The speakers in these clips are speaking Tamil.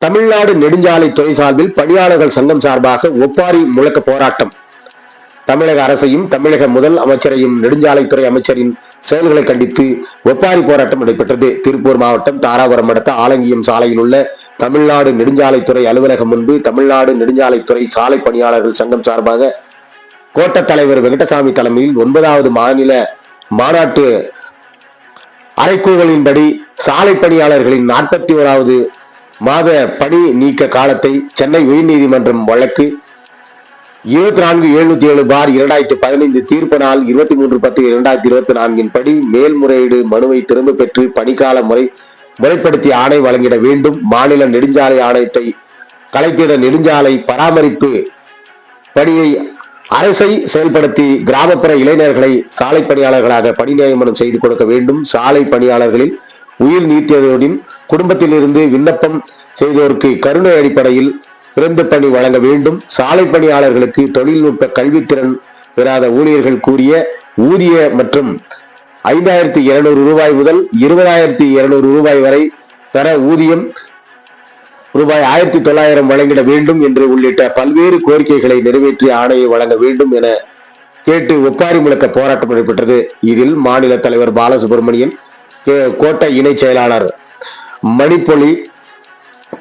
தமிழ்நாடு நெடுஞ்சாலைத்துறை சார்பில் பணியாளர்கள் சங்கம் சார்பாக ஒப்பாரி முழக்க போராட்டம். தமிழக அரசையும் தமிழக முதல் அமைச்சரையும் நெடுஞ்சாலைத்துறை அமைச்சரின் செயல்களை கண்டித்து ஒப்பாரி போராட்டம் நடைபெற்றது. திருப்பூர் மாவட்டம் தாராபுரம் அடுத்த ஆலங்கியம் சாலையில் உள்ள தமிழ்நாடு நெடுஞ்சாலைத்துறை அலுவலகம் முன்பு தமிழ்நாடு நெடுஞ்சாலைத்துறை சாலை பணியாளர்கள் சங்கம் சார்பாக கோட்ட தலைவர் வெங்கடசாமி தலைமையில் 9வது மாநில மாநாட்டு அறைகூவலின்படி சாலை பணியாளர்களின் 41வது மாத பணி நீக்க காலத்தை சென்னை உயர்நீதிமன்றம் வழக்கு 24,707/2015 தீர்ப்பு நாள் 23/10/2024 படி மேல்முறையீடு மனுவை திரும்ப பெற்று பணிக்கால முறைப்படுத்தி ஆணை வழங்கிட வேண்டும். மாநில நெடுஞ்சாலை ஆணையத்தை கலைத்திட நெடுஞ்சாலை பராமரிப்பு பணியை அரசை செயல்படுத்தி கிராமப்புற இளைஞர்களை சாலை பணியாளர்களாக பணி நியமனம் செய்து கொடுக்க வேண்டும். சாலை பணியாளர்களில் உயிர் நீத்தியதோடின் குடும்பத்தில் இருந்து விண்ணப்பம் செய்தோருக்கு கருணை அடிப்படையில் பிறந்த பணி வழங்க வேண்டும். சாலை பணியாளர்களுக்கு தொழில்நுட்ப கல்வித்திறன் பெறாத ஊழியர்கள் கூறிய ஊதிய மற்றும் 5,200 ரூபாய் முதல் 20,200 ரூபாய் வரை தர ஊதியம் ரூபாய் 1,900 வழங்கிட வேண்டும் என்று உள்ளிட்ட பல்வேறு கோரிக்கைகளை நிறைவேற்றி ஆணையை வழங்க வேண்டும் என கேட்டு ஒப்பாரி முழக்க போராட்டம் நடைபெற்றது. இதில் மாநில தலைவர் பாலசுப்ரமணியன், கோட்ட இணை செயலாளர் மணிப்பொலி,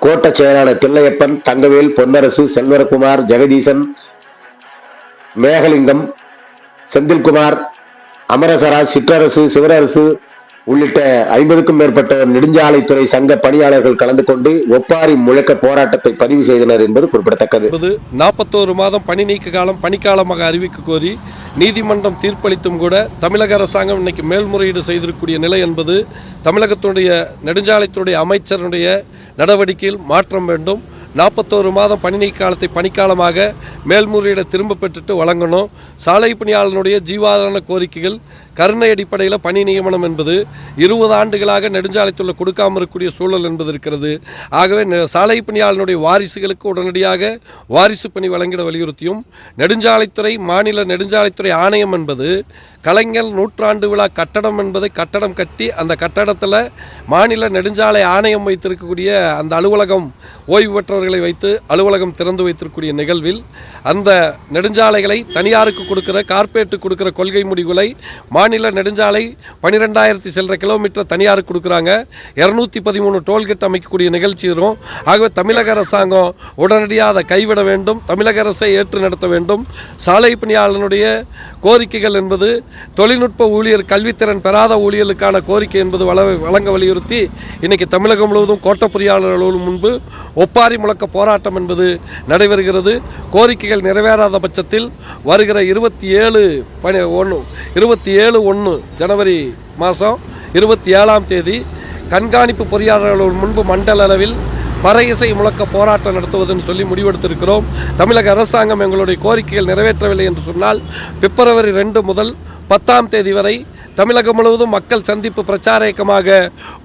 கோட்ட செயலாளர் தில்லையப்பன், தங்கவேல், பொன்னரசு, செல்வரகுமார், ஜெகதீசன், மேகலிங்கம், செந்தில்குமார், அமரசராஜ், சிற்றரசு, சிவரரசு உள்ளிட்ட 50க்கும் மேற்பட்ட நெடுஞ்சாலைத்துறை சங்க பணியாளர்கள் கலந்து கொண்டு ஒப்பாரி முழக்க போராட்டத்தை பதிவு செய்தனர் என்பது குறிப்பிடத்தக்கது. 41 மாதம் பணி நீக்க காலம் பணிக்காலமாக அறிவிக்க கோரி நீதிமன்றம் தீர்ப்பளித்தும் கூட தமிழக அரசாங்கம் இன்னைக்கு மேல்முறையீடு செய்திருக்கக்கூடிய நிலை என்பது தமிழகத்துடைய நெடுஞ்சாலைத்துறை அமைச்சருடைய நடவடிக்கையில் மாற்றம் வேண்டும். 41 மாதம் பணி நீக்க காலத்தை பணிக்காலமாக மேல்முறையீடை திரும்ப பெற்றுட்டு வழங்கணும். சாலை பணியாளனுடைய ஜீவாதார கோரிக்கைகள் கருணை அடிப்படையில் பணி நியமனம் என்பது 20 ஆண்டுகளாக நெடுஞ்சாலைத்துறை கொடுக்காமல் இருக்கக்கூடிய சூழல் என்பது இருக்கிறது. ஆகவே சாலை பணியாளனுடைய வாரிசுகளுக்கு உடனடியாக வாரிசு பணி வழங்கிட வலியுறுத்தியும் நெடுஞ்சாலைத்துறை மாநில நெடுஞ்சாலைத்துறை ஆணையம் என்பது கலைஞர் 100ஆண்டு விழா கட்டடம் என்பதை கட்டடம் கட்டி அந்த கட்டடத்தில் மாநில நெடுஞ்சாலை ஆணையம் வைத்திருக்கக்கூடிய அந்த அலுவலகம் ஓய்வு பெற்றவர்களை வைத்து அலுவலகம் திறந்து வைத்திருக்கக்கூடிய நிகழ்வில் அந்த நெடுஞ்சாலைகளை தனியாருக்கு கொடுக்கிற கார்ப்பரேட்டுக்கு கொடுக்கிற கொள்கை முடிவுகளை மாநில நெடுஞ்சாலை 12,000 சில்லற கிலோமீட்டர் தனியாருக்கு கொடுக்குறாங்க. 213 டோல்கேட் அமைக்கக்கூடிய நிகழ்ச்சி வரும். ஆகவே தமிழக அரசாங்கம் உடனடியாக அதை கைவிட வேண்டும். தமிழக அரசை ஏற்று நடத்த வேண்டும். சாலை பணியாளனுடைய கோரிக்கைகள் என்பது தொழில்நுட்ப ஊழியர் கல்வித்திறன் பெறாத ஊழியர்களுக்கான கோரிக்கை என்பது வழங்க வலியுறுத்தி இன்னைக்கு தமிழகம் முழுவதும் கோட்ட பொறியாளர்கள் முன்பு ஒப்பாரி முழக்க போராட்டம் என்பது நடைபெறுகிறது. கோரிக்கைகள் நிறைவேறாத பட்சத்தில் வருகிற 27/1 ஜனவரி மாதம் 27ஆம் தேதி கண்காணிப்பு பொறியாளர்கள் முன்பு மண்டல அளவில் பறை இசை முழக்க போராட்டம் நடத்துவதுன்னு சொல்லி முடிவெடுத்திருக்கிறோம். தமிழக அரசாங்கம் எங்களுடைய கோரிக்கைகள் நிறைவேற்றவில்லை என்று சொன்னால் பிப்ரவரி 2 முதல் 10ஆம் தேதி வரை தமிழகம் முழுவதும் மக்கள் சந்திப்பு பிரச்சார இயக்கமாக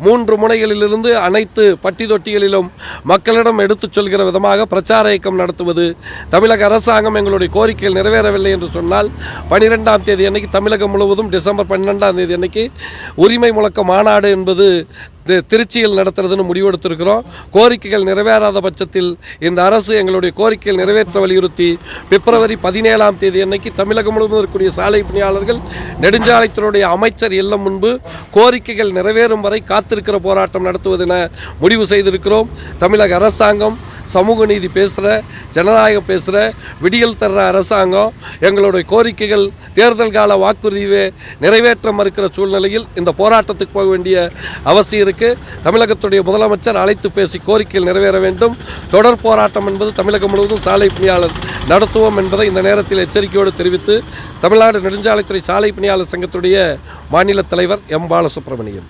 3 முனைகளிலிருந்து அனைத்து பட்டி தொட்டிகளிலும் மக்களிடம் எடுத்துச் சொல்கிற விதமாக பிரச்சார இயக்கம் நடத்துவது. தமிழக அரசாங்கம் எங்களுடைய கோரிக்கைகள் நிறைவேறவில்லை என்று சொன்னால் 12ஆம் தேதி அன்னைக்கு தமிழகம் முழுவதும் டிசம்பர் 12ஆம் தேதி அன்னைக்கு உரிமை முழக்க மாநாடு என்பது திருச்சியில் நடத்துறதுன்னு முடிவெடுத்திருக்கிறோம். கோரிக்கைகள் நிறைவேறாத பட்சத்தில் இந்த அரசு எங்களுடைய கோரிக்கைகள் நிறைவேற்ற வலியுறுத்தி பிப்ரவரி 17ஆம் தேதி அன்னைக்கு தமிழகம் முழுவதும் இருக்கக்கூடிய சாலை பணியாளர்கள் நெடுஞ்சாலைத்துறையுடைய அமைச்சர் இல்லம் முன்பு கோரிக்கைகள் நிறைவேறும் வரை காத்திருக்கிற போராட்டம் நடத்துவதென முடிவு செய்திருக்கிறோம். தமிழக அரசாங்கம் சமூக நீதி பேசுகிற, ஜனநாயகம் பேசுகிற, விடியல் தர்ற அரசாங்கம் எங்களுடைய கோரிக்கைகள் தேர்தல் கால வாக்குறுதியை நிறைவேற்ற மறுக்கிற சூழ்நிலையில் இந்த போராட்டத்துக்கு போக வேண்டிய அவசியம் இருக்குது. தமிழகத்துடைய முதலமைச்சர் அழைத்து பேசி கோரிக்கைகள் நிறைவேற வேண்டும். தொடர் போராட்டம் என்பது தமிழகம் முழுவதும் சாலை பணியாளர் நடத்துவோம் என்பதை இந்த நேரத்தில் எச்சரிக்கையோடு தெரிவித்து தமிழ்நாடு நெடுஞ்சாலைத்துறை சாலை பணியாளர் சங்கத்துடைய மாநில தலைவர் எம். பாலசுப்ரமணியன்.